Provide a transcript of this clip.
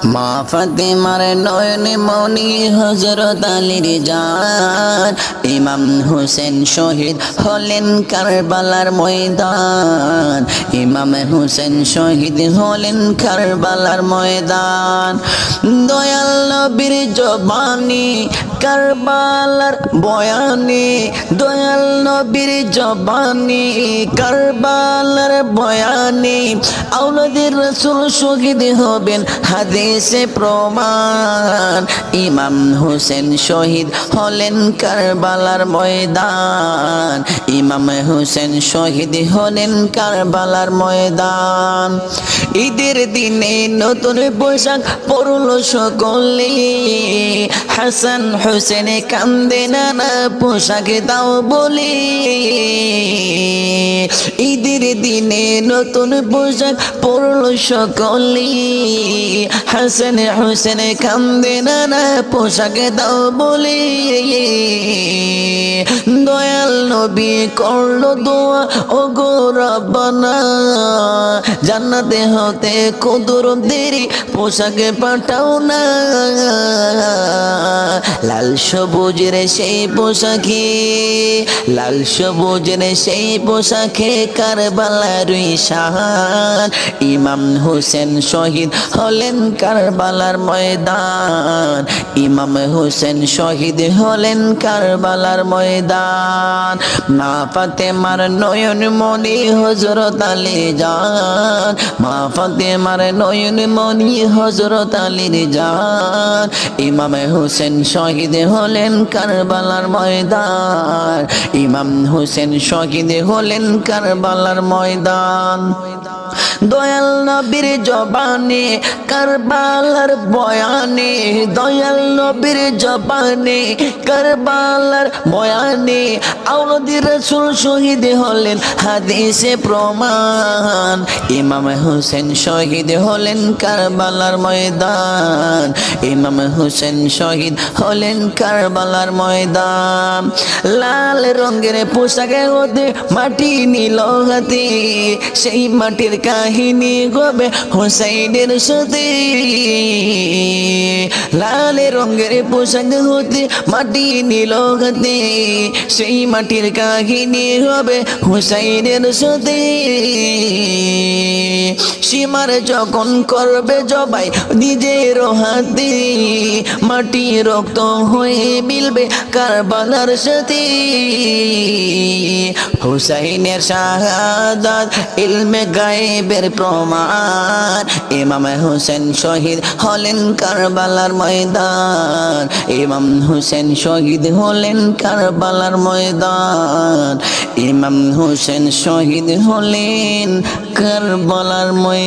মা ফাতেমার নয়নে মনি হযরত আলীর জান, ইমাম হোসেন শহীদ হলেন কারবালার ময়দান, ইমাম হোসেন শহীদ হলেন কারবালার ময়দান। দয়াল নবীর জবানি কারবালার বয়ানে, দয়াল নবীর জবানি কারবালার বয়ানে, আওলাদের রাসূল শহীদ হবেন হাদিসে প্রমাণ। ইমাম হোসেন শহীদ হলেন কারবালার ময়দান, ইমাম হোসেন শহীদ হলেন কারবালার ময়দান। ঈদের দিনে নতুন পোশাক পরল সকলে, হাসান হোসেন কান্দে নানা পোশাক দাও বলে। ঈদের দিনে নতুন পোশাক পরল সকলে, হাসান হোসেন কান্দে নানা পোশাক দাও বলে। দয়াল নবী করল দোয়া, ও গো রব্বানা জান্নাতে হতে কদর দেরি পোশাক পাঠাও না। লাল সবুজের সেই পোশাকে, লাল সবুজের সেই পোশাকে কারবালার শান, ইমাম হোসেন শহীদ হলেন কারবালার ময়দান, ইমাম হোসেন শহীদ হলেন কারবালার ময়দান। মা ফাতেমার নয়ন মনি হযরত আলী জান, মা ফাতেমার নয়ন মনি হযরত আলীর জান, ইমাম হোসেন শহীদ হলেন কারবালার ময়দান, ইমাম হোসেন শহীদ হলেন কারবালার ময়দান। দয়াল নবীর জবানে কারবালার বয়ানে, দয়াল নবীর জবানে কারবালার বয়ানে, আওলাদের রাসূল শহীদ হলেন হাদিসে প্রমাণ। ইমাম হোসেন শহীদ হলেন কারবালার ময়দান, ইমাম হোসেন শহীদ হলেন কারবালার ময়দান। লাল রঙের পোশাকে ওদের মাটি নিল হাতে, সেই মাটির কাহিনী গবে হোসাইনের সাথে। লাল রঙের পোশাক হতে মাটি নিল হাতে, সেই মাটির কাহিনী হবে হোসাইনের সাথে। সীমার যখন করবে জবাই নিজের হাতে, মাটি রক্ত হয়ে মিলবে কারবালার সাথে। হুসাইনের শাহাদাত ইলমে গায়েবের প্রমাণ, ইমাম হোসেন শহীদ হলেন কারবালার ময়দান, ইমাম হোসেন শহীদ হলেন কারবালার ময়দান, ইমাম হোসেন শহীদ হলেন কারবালার ময়দান।